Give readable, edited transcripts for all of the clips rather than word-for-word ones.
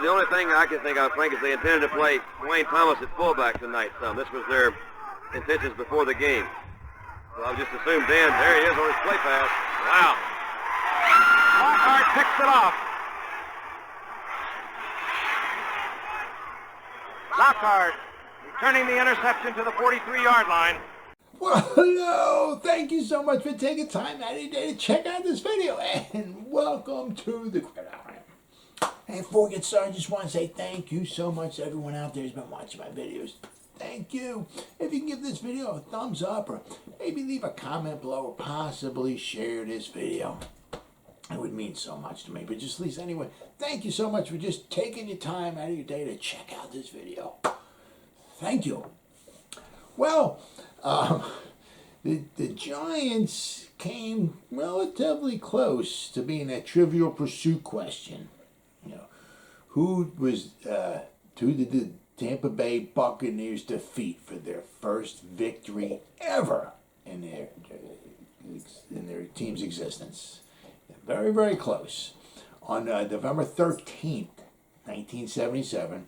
the only thing I can think of, Frank, is they intended to play Wayne Thomas at fullback tonight. This was their intentions before the game. So I just assumed Dan, there he is on his play pass. Wow. Lockhart picks it off. Lockhart returning the interception to the 43-yard line. Well, hello. Thank you so much for taking time out of your day to check out this video. And welcome to the Gridiron. And before we get started, I just want to say thank you so much to everyone out there who's been watching my videos. Thank you. If you can give this video a thumbs up or maybe leave a comment below or possibly share this video. It would mean so much to me. But just at least anyway, thank you so much for just taking your time out of your day to check out this video. Thank you. Well, the Giants came relatively close to being a Trivial Pursuit question. You know, who did the Tampa Bay Buccaneers defeat for their first victory ever in their team's existence? Very, very close. On November 13th, 1977,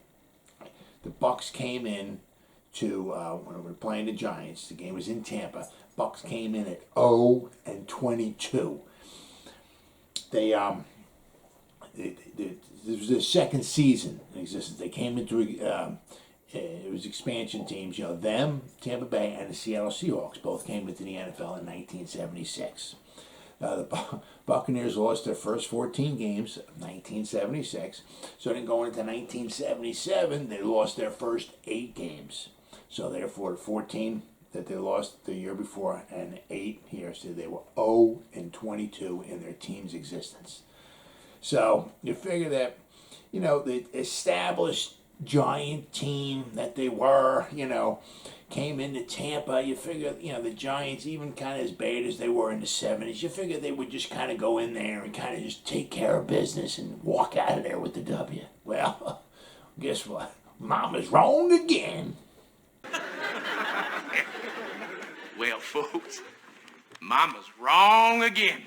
the Bucs came in to, when we were playing the Giants, the game was in Tampa, Bucs came in at 0-22. This was their second season in existence. They came into, it was expansion teams, them, Tampa Bay, and the Seattle Seahawks both came into the NFL in 1976. The Buccaneers lost their first 14 games of 1976. So then going into 1977, they lost their first 8 games. So therefore, 14 that they lost the year before and 8 here. So they were 0-22 in their team's existence. So you figure that, the established Giant team that they were, came into Tampa. You figure, the Giants, even kind of as bad as they were in the 70s, you figure they would just kind of go in there and kind of just take care of business and walk out of there with the W. Well, guess what? Mama's wrong again. Well, folks, Mama's wrong again.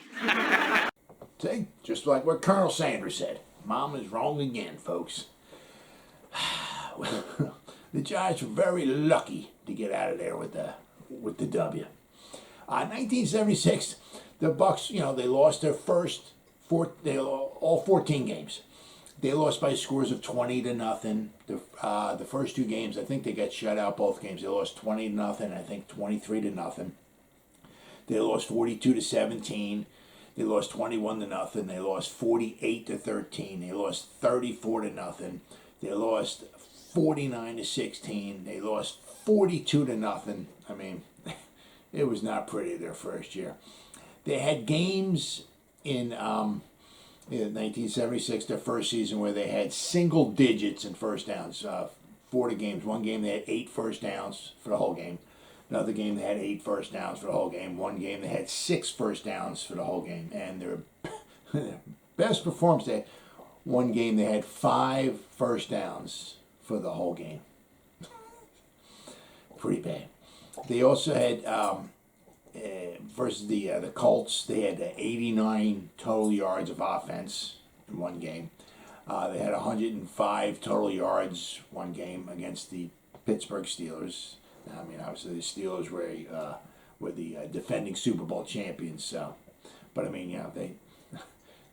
See, just like what Colonel Sanders said. Mama's wrong again, folks. The Giants were very lucky to get out of there with the W. 1976, the Bucs, they lost their first all 14 games. They lost by scores of 20-0. The first 2 games, I think they got shut out both games. They lost 20-0, I think 23-0. They lost 42-17. They lost 21-0. They lost 48-13. They lost 34-0. They lost 49-16. They lost 42-0. I mean, it was not pretty their first year. They had games in 1976, their first season, where they had single digits in first downs. 40 games. One game they had 8 first downs for the whole game. Another game they had 8 first downs for the whole game. One game they had 6 first downs for the whole game. And their best performance, one game they had 5 first downs for the whole game. Pretty bad. They also had, versus the Colts, they had 89 total yards of offense in one game. They had 105 total yards one game against the Pittsburgh Steelers. I mean, obviously the Steelers were the defending Super Bowl champions. So, but I mean,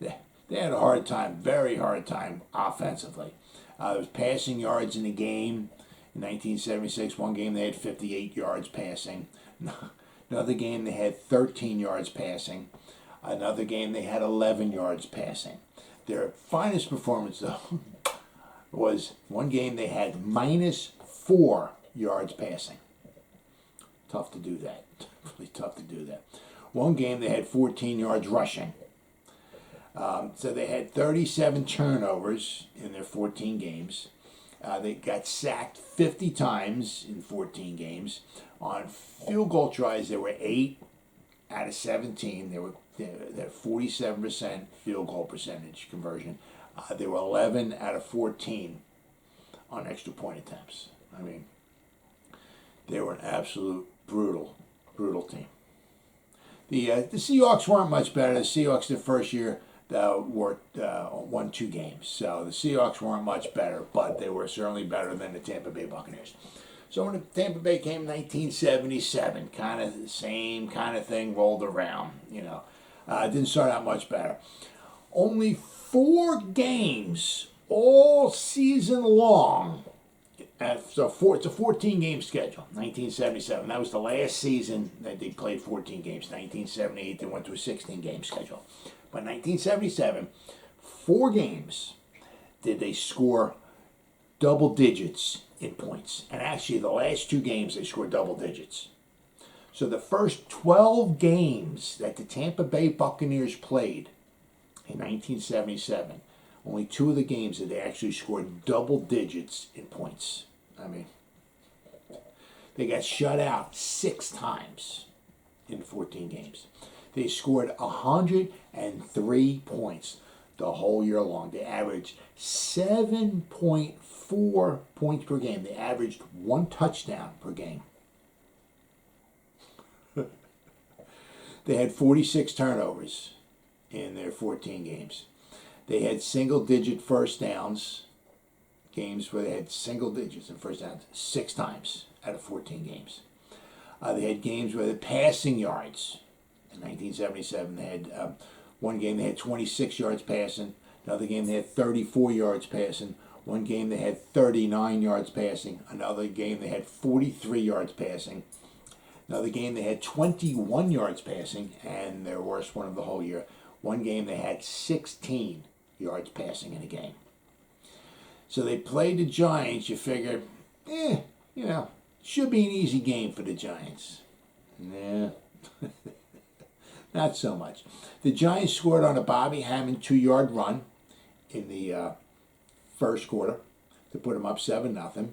they had a hard time, very hard time offensively. There was passing yards in the game. In 1976, one game they had 58 yards passing. Another game they had 13 yards passing. Another game they had 11 yards passing. Their finest performance, though, was one game they had -4 yards passing. Tough to do that. Really tough to do that. One game they had 14 yards rushing. So they had 37 turnovers in their 14 games. They got sacked 50 times in 14 games. On field goal tries, there were 8 out of 17. They had 47% field goal percentage conversion. There were 11 out of 14 on extra point attempts. I mean, they were an absolute brutal team. The Seahawks weren't much better. The Seahawks, their first year, won 2 games. So the Seahawks weren't much better, but they were certainly better than the Tampa Bay Buccaneers. So when the Tampa Bay came in 1977, kind of the same kind of thing rolled around. It didn't start out much better. Only 4 games all season long. It's a 14-game schedule, 1977. That was the last season that they played 14 games. 1978, they went to a 16-game schedule. But 1977, 4 games did they score double digits in points. And actually, the last 2 games, they scored double digits. So the first 12 games that the Tampa Bay Buccaneers played in 1977, only 2 of the games that they actually scored double digits in points. I mean, they got shut out 6 times in 14 games. They scored 103 points the whole year long. They averaged 7.4 points per game. They averaged 1 touchdown per game. They had 46 turnovers in their 14 games. They had single-digit first downs, games where they had single digits in first downs 6 times out of 14 games. They had games where the passing yards, in 1977, they had one game they had 26 yards passing, another game they had 34 yards passing, one game they had 39 yards passing, another game they had 43 yards passing, another game they had 21 yards passing, and their worst one of the whole year. One game they had 16 yards passing in a game. So they played the Giants. You figure, should be an easy game for the Giants. Nah, not so much. The Giants scored on a Bobby Hammond 2-yard run in the first quarter to put them up 7-0.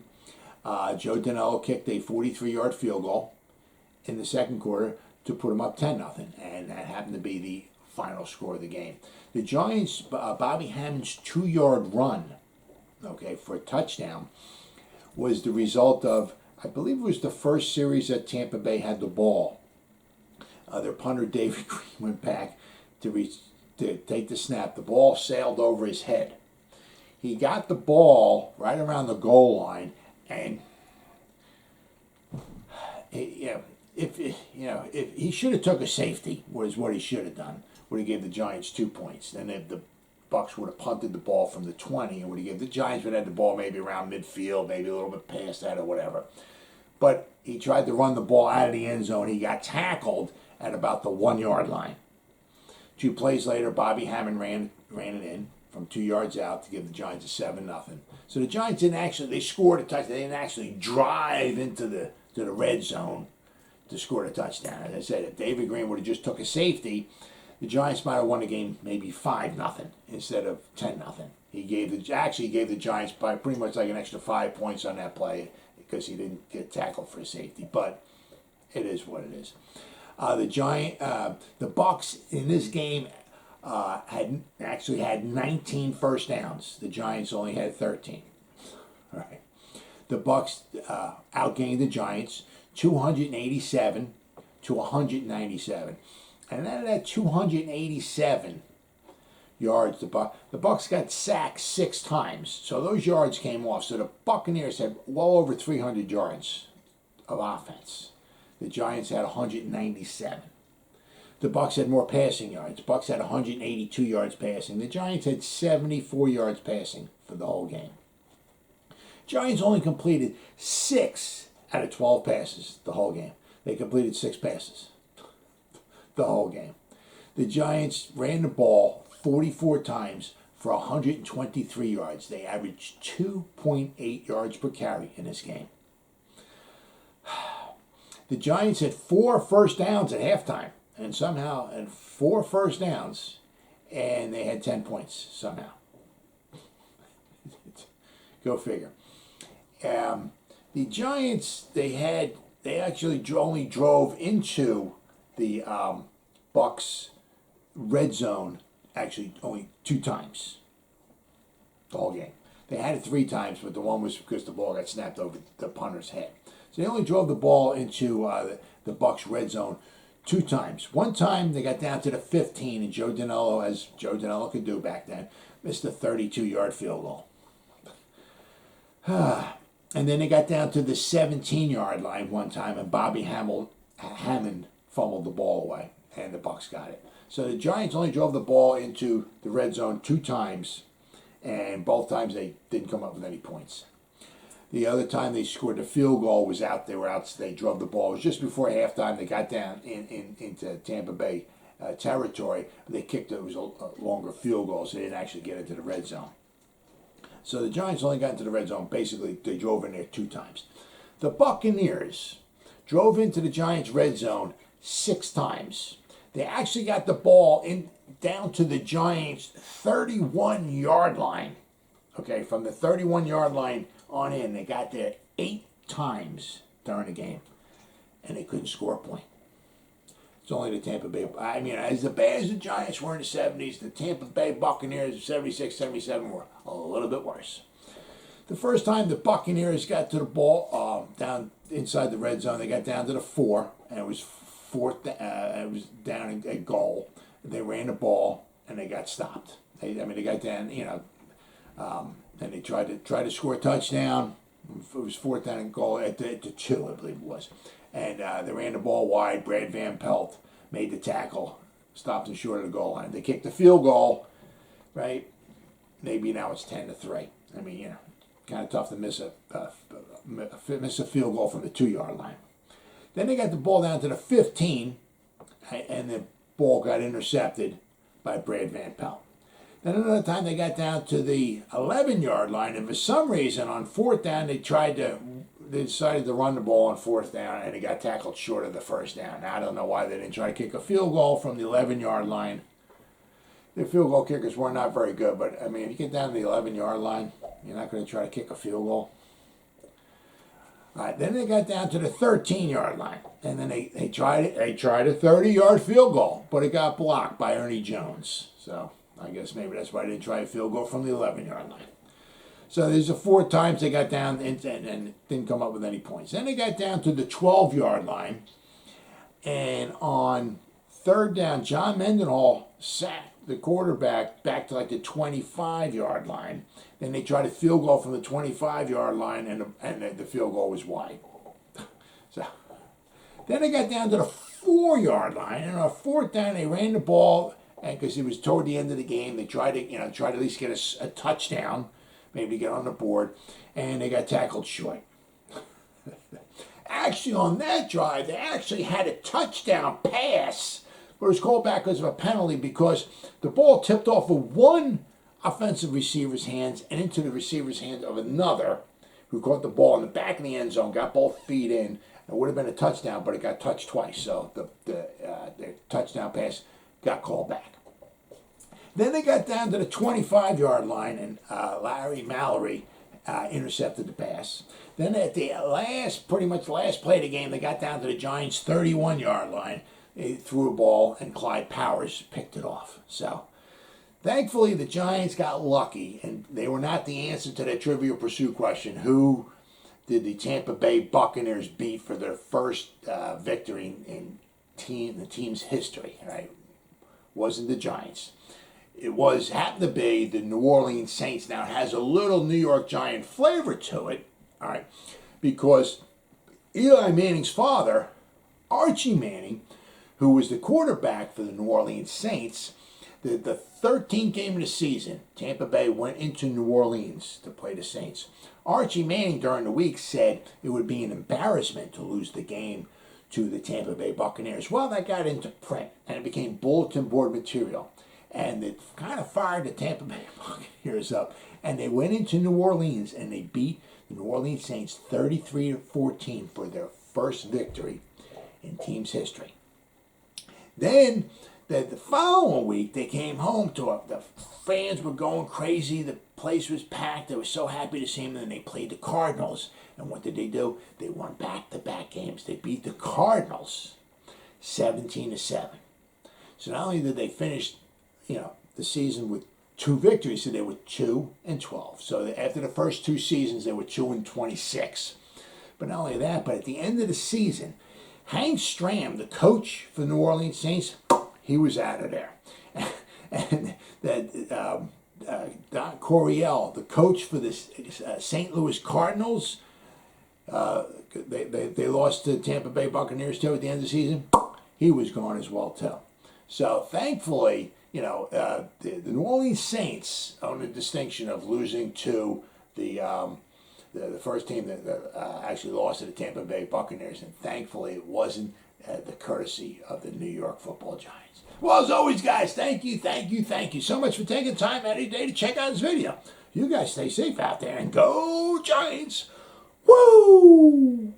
Joe Danello kicked a 43-yard field goal in the second quarter to put them up 10-0, and that happened to be the final score of the game. The Giants, Bobby Hammond's 2-yard run, for a touchdown, was the result of, I believe it was the first series that Tampa Bay had the ball. Their punter, David Green, went back to take the snap. The ball sailed over his head. He got the ball right around the goal line, and if he should have took a safety, was what he should have done. Would have gave the Giants 2 points. Then the Bucs would have punted the ball from the 20, and would have given the Giants would have had the ball maybe around midfield, maybe a little bit past that or whatever. But he tried to run the ball out of the end zone. He got tackled at about the 1-yard line. 2 plays later, Bobby Hammond ran it in from 2 yards out to give the Giants a 7-0. So the Giants they scored a touchdown. They didn't actually drive into the red zone to score a touchdown. As I said, if David Green would have just took a safety, the Giants might have won the game maybe 5-0 instead of 10-0. He gave the Giants by pretty much like an extra 5 points on that play because he didn't get tackled for a safety. But it is what it is. The Bucs in this game had 19 first downs. The Giants only had 13. All right. The Bucs outgained the Giants 287 to 197. And out of that 287 yards, the Bucs got sacked 6 times. So those yards came off. So the Buccaneers had well over 300 yards of offense. The Giants had 197. The Bucs had more passing yards. The Bucs had 182 yards passing. The Giants had 74 yards passing for the whole game. Giants only completed 6 out of 12 passes the whole game. They completed 6 passes the whole game. The Giants ran the ball 44 times for 123 yards. They averaged 2.8 yards per carry in this game. The Giants had 4 first downs at halftime, and somehow, and 4 first downs, and they had 10 points somehow. Go figure. The Giants, they actually only drove into the Bucs red zone actually only 2 times the whole game. They had it 3 times, but the one was because the ball got snapped over the punter's head. So they only drove the ball into the Bucs red zone 2 times. One time they got down to the 15, and Joe Danilo, as Joe Danilo could do back then, missed a 32-yard field goal. And then they got down to the 17-yard line one time, and Bobby Hammond fumbled the ball away, and the Bucs got it. So the Giants only drove the ball into the red zone 2 times, and both times they didn't come up with any points. The other time they scored the field goal was out. They drove the ball. It was just before halftime. They got down into Tampa Bay territory. They kicked it. It was a longer field goal, so they didn't actually get into the red zone. So the Giants only got into the red zone. Basically, they drove in there 2 times. The Buccaneers drove into the Giants' red zone 6 times. They actually got the ball down to the Giants' 31-yard line. Okay, from the 31-yard line on in, they got there 8 times during the game, and they couldn't score a point. It's only the Tampa Bay. I mean, as bad as the Giants were in the 70s, the Tampa Bay Buccaneers of 76, 77 were a little bit worse. The first time the Buccaneers got to the ball down inside the red zone, they got down to the 4, and it was it was down a goal. They ran the ball, and they got stopped. They got down, and they tried to score a touchdown. It was 4th down and goal at the 2, I believe it was. And they ran the ball wide. Brad Van Pelt made the tackle, stopped them short of the goal line. They kicked the field goal, right? Maybe now it's 10-3. I mean, kind of tough to miss a field goal from the 2-yard line. Then they got the ball down to the 15, and the ball got intercepted by Brad Van Pelt. Then another time they got down to the 11-yard line, and for some reason on 4th down they decided to run the ball on 4th down, and they got tackled short of the 1st down. Now, I don't know why they didn't try to kick a field goal from the 11-yard line. The field goal kickers were not very good, but I mean, if you get down to the 11-yard line, you're not going to try to kick a field goal. All right, then they got down to the 13-yard line, and then they tried a 30-yard field goal, but it got blocked by Ernie Jones. So I guess maybe that's why they didn't try a field goal from the 11-yard line. So there's the 4 times they got down and didn't come up with any points. Then they got down to the 12-yard line, and on 3rd down, John Mendenhall sacked the quarterback back to like the 25-yard line. Then they tried a field goal from the 25-yard line, and the field goal was wide. So then they got down to the 4-yard line, and on 4th down they ran the ball, and because it was toward the end of the game, they tried to at least get a touchdown, maybe get on the board, and they got tackled short. Actually, on that drive, they actually had a touchdown pass, but it was called back because of a penalty because the ball tipped off of one offensive receiver's hands and into the receiver's hands of another who caught the ball in the back of the end zone, got both feet in. It would have been a touchdown, but it got touched twice, so the touchdown pass got called back. Then they got down to the 25-yard line, and Larry Mallory intercepted the pass. Then at the pretty much last play of the game, they got down to the Giants' 31-yard line. They threw a ball, and Clyde Powers picked it off. So, thankfully, the Giants got lucky, and they were not the answer to that Trivial Pursuit question. Who did the Tampa Bay Buccaneers beat for their first victory in the team's history? Right? Wasn't the Giants. It happened to be the New Orleans Saints. Now, it has a little New York Giant flavor to it, all right, because Eli Manning's father, Archie Manning, who was the quarterback for the New Orleans Saints, the 13th game of the season, Tampa Bay went into New Orleans to play the Saints. Archie Manning during the week said it would be an embarrassment to lose the game to the Tampa Bay Buccaneers. Well, that got into print, and it became bulletin board material. And it kind of fired the Tampa Bay Buccaneers up. And they went into New Orleans, and they beat the New Orleans Saints 33-14 for their first victory in team's history. Then, the following week, they came home to the fans were going crazy. The place was packed. They were so happy to see them. And they played the Cardinals. And what did they do? They won back-to-back games. They beat the Cardinals 17-7. So not only did they finish the season with 2 victories, so they were 2-12. So after the first 2 seasons, they were 2-26. But not only that, but at the end of the season, Hank Stram, the coach for New Orleans Saints, he was out of there. And that Don Coryell, the coach for the St. Louis Cardinals, they lost to Tampa Bay Buccaneers too at the end of the season. He was gone as well too. So thankfully, the New Orleans Saints own the distinction of losing to the first team that actually lost to the Tampa Bay Buccaneers, and thankfully it wasn't the courtesy of the New York Football Giants. Well, as always, guys, thank you so much for taking time out of your day to check out this video. You guys stay safe out there and go Giants! Woo!